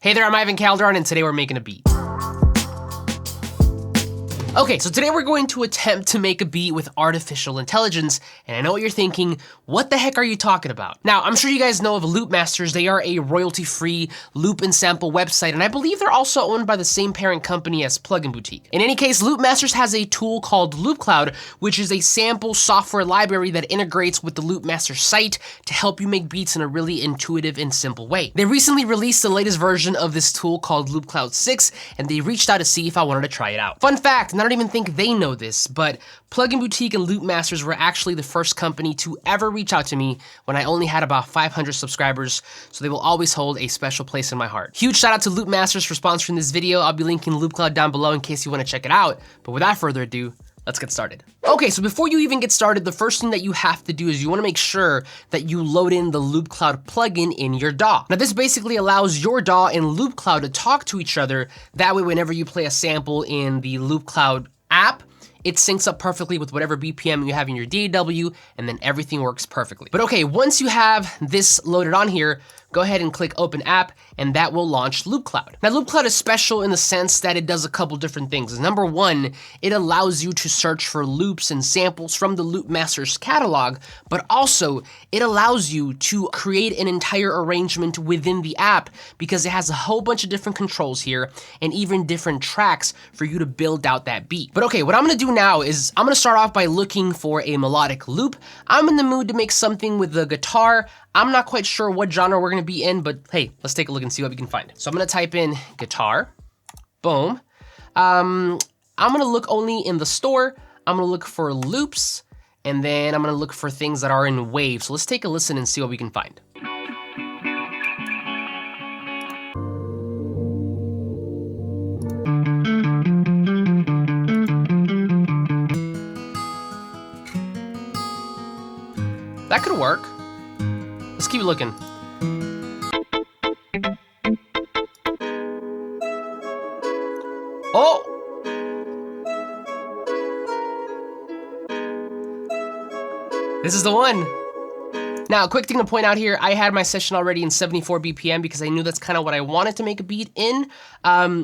Hey there, I'm Ivan Calderon, and today we're making a beat. Okay, so today we're going to attempt to make a beat with artificial intelligence, and I know what you're thinking, what the heck are you talking about? Now, I'm sure you guys know of Loopmasters. They are a royalty-free loop and sample website, and I believe they're also owned by the same parent company as Plugin Boutique. In any case, Loopmasters has a tool called Loopcloud, which is a sample software library that integrates with the Loopmasters site to help you make beats in a really intuitive and simple way. They recently released the latest version of this tool called Loopcloud 6, and they reached out to see if I wanted to try it out. Fun fact, and I don't even think they know this, but Plugin Boutique and Loopmasters were actually the first company to ever reach out to me when I only had about 500 subscribers, so they will always hold a special place in my heart. Huge shout out to Loopmasters for sponsoring this video. I'll be linking Loopcloud down below in case you want to check it out, but without further ado, let's get started. Okay, so before you even get started, the first thing that you have to do is you want to make sure that you load in the Loopcloud plugin in your DAW. Now this basically allows your DAW and Loopcloud to talk to each other. That way, whenever you play a sample in the Loopcloud app, it syncs up perfectly with whatever BPM you have in your DAW, and then everything works perfectly. But okay, once you have this loaded on here, go ahead and click Open App, and that will launch Loopcloud. Now, Loopcloud is special in the sense that it does a couple different things. Number one, it allows you to search for loops and samples from the Loopmasters catalog, but also it allows you to create an entire arrangement within the app because it has a whole bunch of different controls here and even different tracks for you to build out that beat. But okay, what I'm gonna do now is I'm gonna start off by looking for a melodic loop. I'm in the mood to make something with the guitar. I'm not quite sure what genre we're gonna be in, but hey, let's take a look and see what we can find. So I'm gonna type in guitar, boom. I'm gonna look only in the store. I'm gonna look for loops, and then I'm gonna look for things that are in waves. So let's take a listen and see what we can find. That could work. Let's keep looking. Oh! This is the one. Now, a quick thing to point out here, I had my session already in 74 BPM because I knew that's kind of what I wanted to make a beat in.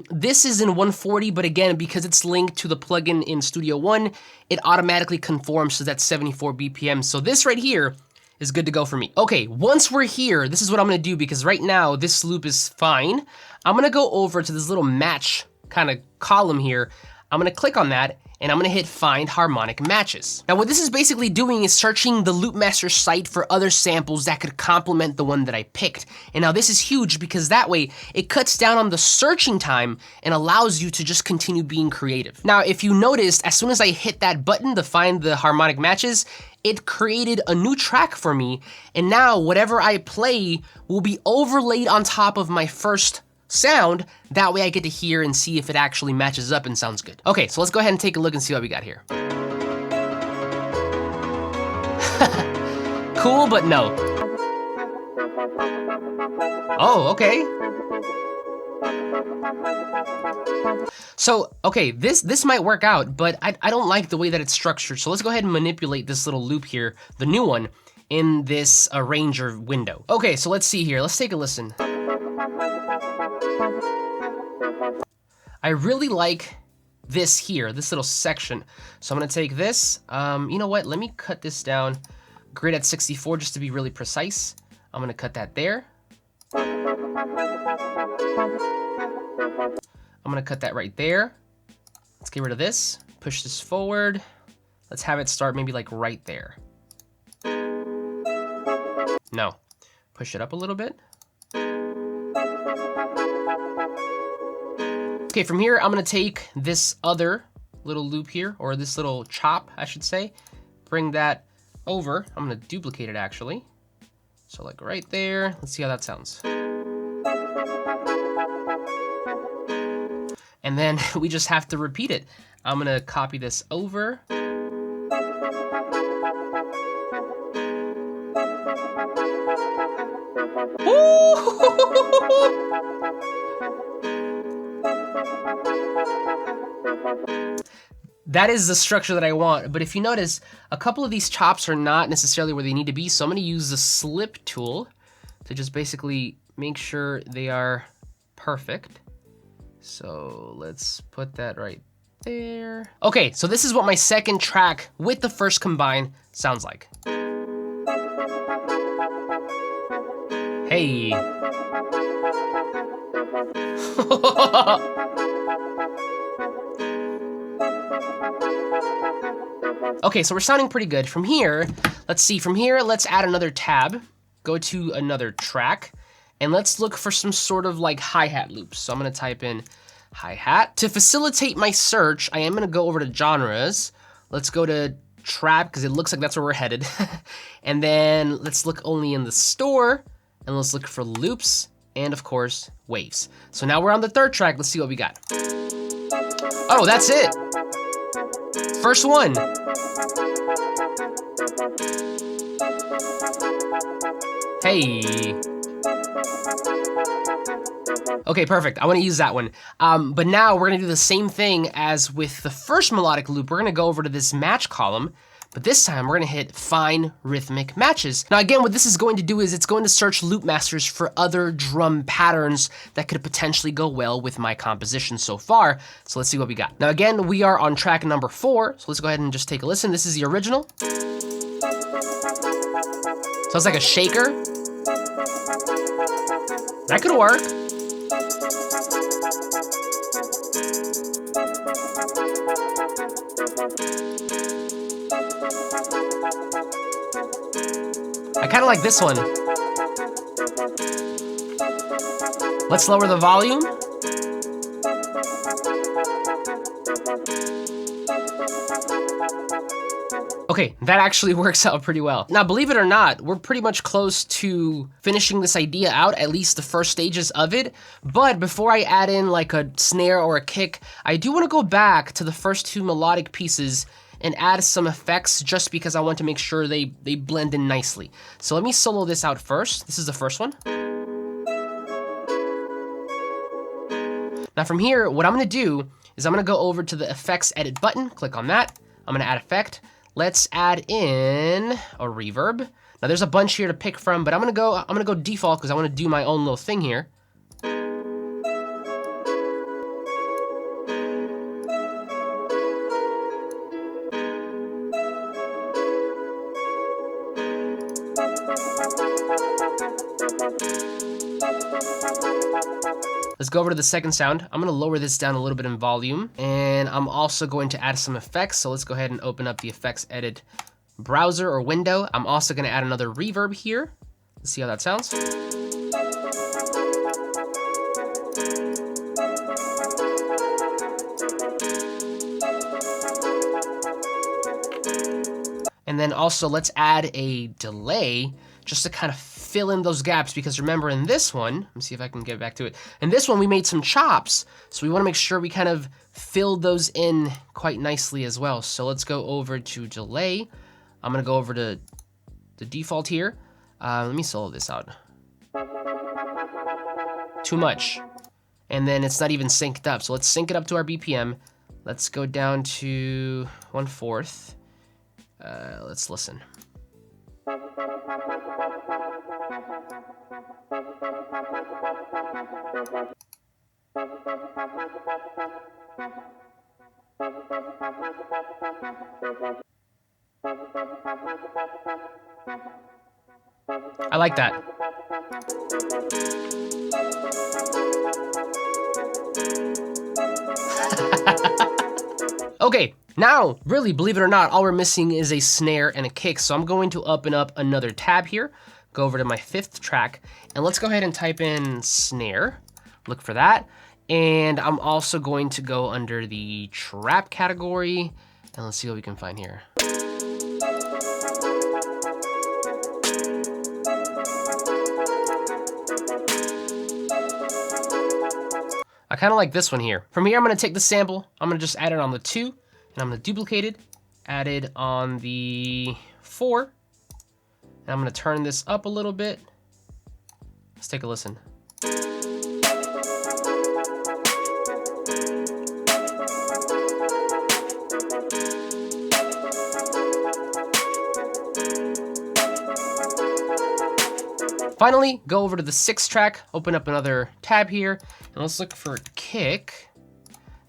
This is in 140, but again, because it's linked to the plugin in Studio One, it automatically conforms to that 74 BPM. So this right here is good to go for me. Okay, once we're here, this is what I'm gonna do because right now this loop is fine. I'm gonna go over to this little match kind of column here. I'm gonna click on that and I'm gonna hit find harmonic matches. Now what this is basically doing is searching the Loopmasters site for other samples that could complement the one that I picked. And now this is huge because that way it cuts down on the searching time and allows you to just continue being creative. Now if you noticed, as soon as I hit that button to find the harmonic matches, it created a new track for me, and now whatever I play will be overlaid on top of my first sound. That way I get to hear and see if it actually matches up and sounds good. Okay, so let's go ahead and take a look and see what we got here. Cool, but no. Oh, okay. So, okay, this might work out, but I don't like the way that it's structured. So let's go ahead and manipulate this little loop here, the new one, in this arranger window. Okay, so let's see here. Let's take a listen. I really like this here, this little section. So I'm gonna take this, you know what? Let me cut this down, grid at 64 just to be really precise. I'm gonna cut that there. I'm gonna cut that right there. Let's get rid of this, push this forward. Let's have it start maybe like right there. No, push it up a little bit. Okay, from here, I'm gonna take this other little loop here, or this little chop, I should say, bring that over. I'm gonna duplicate it actually. So like right there, let's see how that sounds. And then we just have to repeat it. I'm gonna copy this over. That is the structure that I want, but if you notice, a couple of these chops are not necessarily where they need to be, so I'm gonna use the slip tool to just basically make sure they are Perfect. So let's put that right there. Okay, so this is what my second track with the first combine sounds like. Hey. Okay, so we're sounding pretty good. From here, let's see, from here, let's add another tab, go to another track, and let's look for some sort of like hi-hat loops. So I'm gonna type in hi-hat. To facilitate my search, I am gonna go over to genres. Let's go to trap, because it looks like that's where we're headed. And then let's look only in the store, and let's look for loops, and of course, waves. So now we're on the third track, let's see what we got. Oh, that's it. First one. Hey. Okay, perfect. I want to use that one. But now we're going to do the same thing as with the first melodic loop. We're going to go over to this match column, but this time we're going to hit find rhythmic matches. Now again, what this is going to do is it's going to search Loopmasters for other drum patterns that could potentially go well with my composition so far. So let's see what we got. Now again, we are on track number 4. So let's go ahead and just take a listen. This is the original. Sounds like a shaker. That could work. I kind of like this one. Let's lower the volume. Okay, that actually works out pretty well. Now, believe it or not, we're pretty much close to finishing this idea out, at least the first stages of it. But before I add in like a snare or a kick, I do want to go back to the first 2 melodic pieces and add some effects just because I want to make sure they blend in nicely. So let me solo this out first. This is the first one. Now from here, what I'm gonna do is I'm gonna go over to the effects edit button, click on that. I'm gonna add effect. Let's add in a reverb. Now there's a bunch here to pick from, but I'm gonna go default because I wanna do my own little thing here. Let's go over to the second sound. I'm gonna lower this down a little bit in volume, and I'm also going to add some effects. So let's go ahead and open up the effects edit browser or window. I'm also gonna add another reverb here. Let's see how that sounds. And then also let's add a delay just to kind of fill in those gaps, because remember in this one, let me see if I can get back to it. In this one, we made some chops, so we wanna make sure we kind of fill those in quite nicely as well. So let's go over to delay. I'm gonna go over to the default here. Let me solo this out. Too much. And then it's not even synced up. So let's sync it up to our BPM. Let's go down to 1/4. Let's listen. I like that. Okay, now, really, believe it or not, all we're missing is a snare and a kick. So I'm going to open up another tab here, go over to my 5th track, and let's go ahead and type in snare. Look for that. And I'm also going to go under the trap category, and let's see what we can find here. I kind of like this one here. From here, I'm gonna take the sample, I'm gonna just add it on the 2, and I'm gonna duplicate it, add it on the 4, and I'm gonna turn this up a little bit. Let's take a listen. Finally, go over to the 6th track, open up another tab here, and let's look for kick.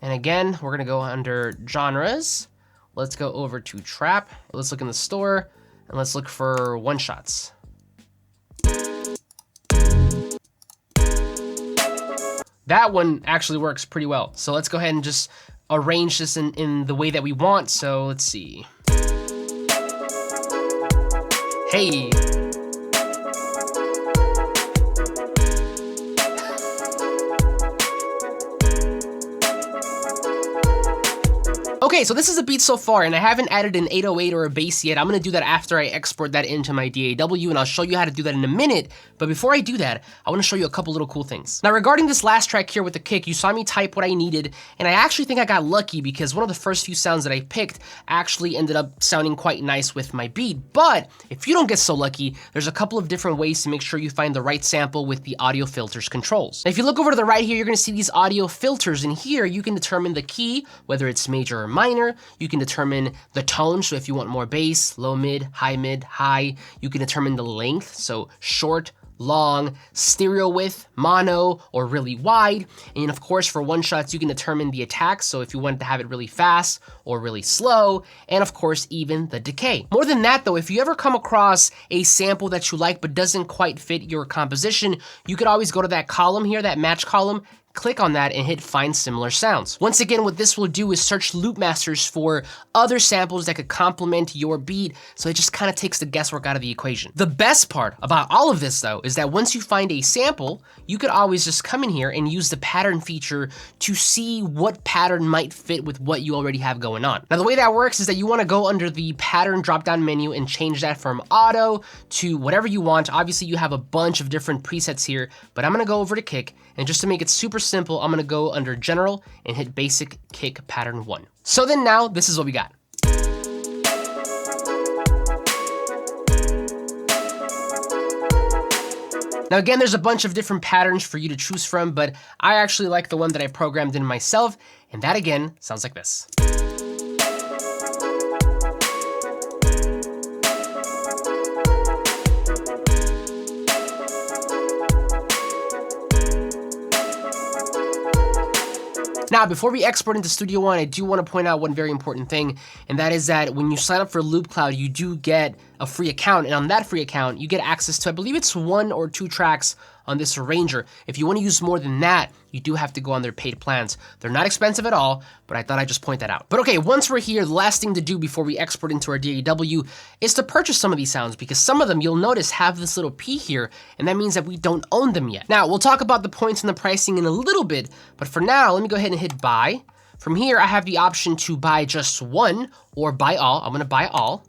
And again, we're gonna go under genres. Let's go over to trap. Let's look in the store, and let's look for one-shots. That one actually works pretty well. So let's go ahead and just arrange this in the way that we want. So let's see. Hey. Okay, so this is the beat so far, and I haven't added an 808 or a bass yet. I'm gonna do that after I export that into my DAW, and I'll show you how to do that in a minute. But before I do that, I wanna show you a couple little cool things. Now, regarding this last track here with the kick, you saw me type what I needed, and I actually think I got lucky because one of the first few sounds that I picked actually ended up sounding quite nice with my beat. But if you don't get so lucky, there's a couple of different ways to make sure you find the right sample with the audio filters controls. Now, if you look over to the right here, you're gonna see these audio filters, and here you can determine the key, whether it's major or minor. You can determine the tone, so if you want more bass, low mid, high. You can determine the length, so short, long, stereo width, mono, or really wide. And of course, for one-shots, you can determine the attack, so if you want to have it really fast or really slow, and of course, even the decay. More than that though, if you ever come across a sample that you like but doesn't quite fit your composition, you could always go to that column here, that match column, click on that and hit find similar sounds. Once again, what this will do is search Loopmasters for other samples that could complement your beat, so it just kind of takes the guesswork out of the equation. The best part about all of this though is that once you find a sample, you could always just come in here and use the pattern feature to see what pattern might fit with what you already have going on. Now the way that works is that you want to go under the pattern drop-down menu and change that from auto to whatever you want. Obviously you have a bunch of different presets here, but I'm gonna go over to kick, and just to make it super simple, I'm gonna go under general and hit basic kick pattern 1. So then now this is what we got. Now again, there's a bunch of different patterns for you to choose from, but I actually like the one that I programmed in myself, and that again sounds like this. Now, before we export into Studio One, I do want to point out one very important thing, and that is that when you sign up for Loopcloud, you do get a free account, and on that free account, you get access to, I believe it's 1 or 2 tracks on this arranger. If you want to use more than that, you do have to go on their paid plans. They're not expensive at all, but I thought I'd just point that out. But okay, once we're here, the last thing to do before we export into our DAW is to purchase some of these sounds, because some of them you'll notice have this little P here, and that means that we don't own them yet. Now, we'll talk about the points and the pricing in a little bit, but for now, let me go ahead and hit buy. From here, I have the option to buy just one or buy all. I'm gonna buy all.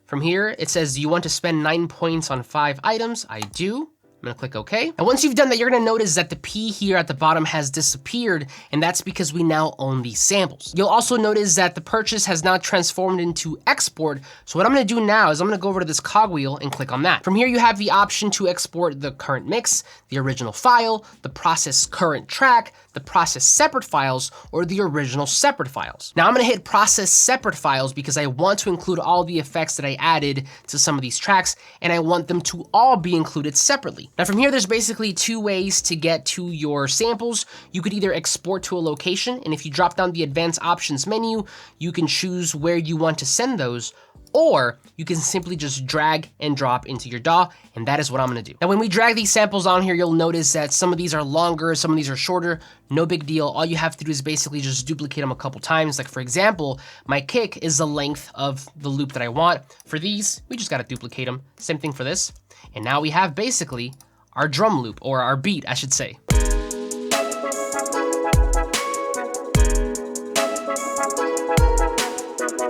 From here, it says, do you want to spend 9 points on 5 items? I do. I'm gonna click OK. And once you've done that, you're gonna notice that the P here at the bottom has disappeared, and that's because we now own these samples. You'll also notice that the purchase has now transformed into export. So what I'm gonna do now is I'm gonna go over to this cogwheel and click on that. From here, you have the option to export the current mix, the original file, the process current track, the process separate files, or the original separate files. Now I'm gonna hit process separate files because I want to include all the effects that I added to some of these tracks, and I want them to all be included separately. Now from here, there's basically 2 ways to get to your samples. You could either export to a location, and if you drop down the advanced options menu, you can choose where you want to send those, or you can simply just drag and drop into your DAW, and that is what I'm gonna do. Now, when we drag these samples on here, you'll notice that some of these are longer, some of these are shorter. No big deal. All you have to do is basically just duplicate them a couple times. Like for example, my kick is the length of the loop that I want. For these, we just gotta duplicate them. Same thing for this. And now we have basically our drum loop, or our beat, I should say.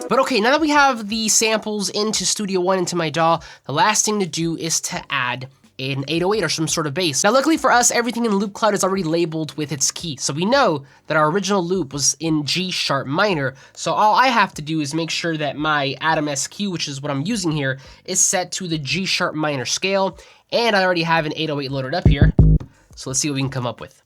But okay, now that we have the samples into Studio One, into my DAW, the last thing to do is to add an 808 or some sort of bass. Now, luckily for us, everything in Loopcloud is already labeled with its key. So we know that our original loop was in G sharp minor. So all I have to do is make sure that my Atom SQ, which is what I'm using here, is set to the G sharp minor scale. And I already have an 808 loaded up here. So let's see what we can come up with.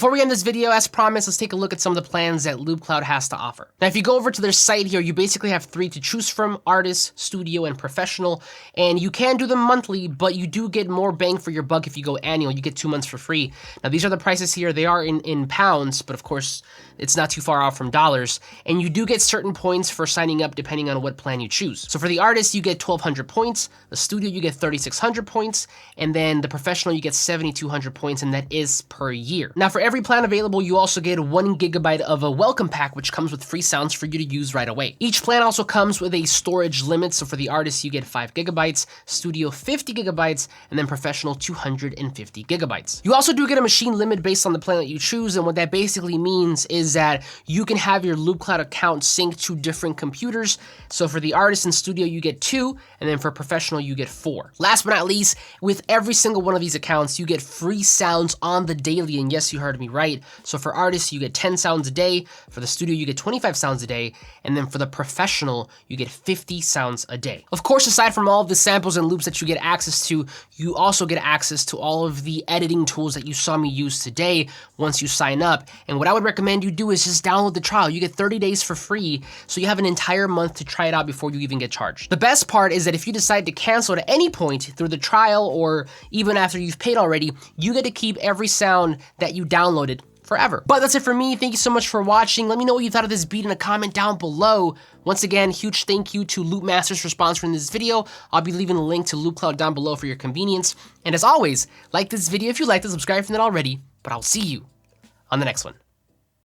Before we end this video, as promised, let's take a look at some of the plans that Loopcloud has to offer. Now, if you go over to their site here, you basically have 3 to choose from: artist, studio, and professional. And you can do them monthly, but you do get more bang for your buck if you go annual. You get 2 months for free. Now, these are the prices here. They are in pounds, but of course, it's not too far out from dollars. And you do get certain points for signing up depending on what plan you choose. So for the artist, you get 1,200 points. The studio, you get 3,600 points. And then the professional, you get 7,200 points, and that is per year. Now, for every plan available, you also get 1 gigabyte of a welcome pack, which comes with free sounds for you to use right away. Each plan also comes with a storage limit. So for the artist, you get 5 gigabytes, studio 50 gigabytes, and then professional 250 gigabytes. You also do get a machine limit based on the plan that you choose. And what that basically means is that you can have your Loopcloud account synced to different computers. So for the artist and studio, you get 2, and then for professional, you get 4. Last but not least, with every single one of these accounts, you get free sounds on the daily. And yes, you heard me right. So for artists, you get 10 sounds a day. For the studio, you get 25 sounds a day. And then for the professional, you get 50 sounds a day. Of course, aside from all of the samples and loops that you get access to, you also get access to all of the editing tools that you saw me use today once you sign up. And what I would recommend you do is just download the trial. You get 30 days for free, so you have an entire month to try it out before you even get charged. The best part is that if you decide to cancel at any point through the trial or even after you've paid already, you get to keep every sound that you downloaded forever. But that's it for me. Thank you so much for watching. Let me know what you thought of this beat in a comment down below. Once again, huge thank you to Loopmasters for sponsoring this video. I'll be leaving a link to Loopcloud down below for your convenience. And as always, like this video if you liked it, subscribe if you're not already, but I'll see you on the next one.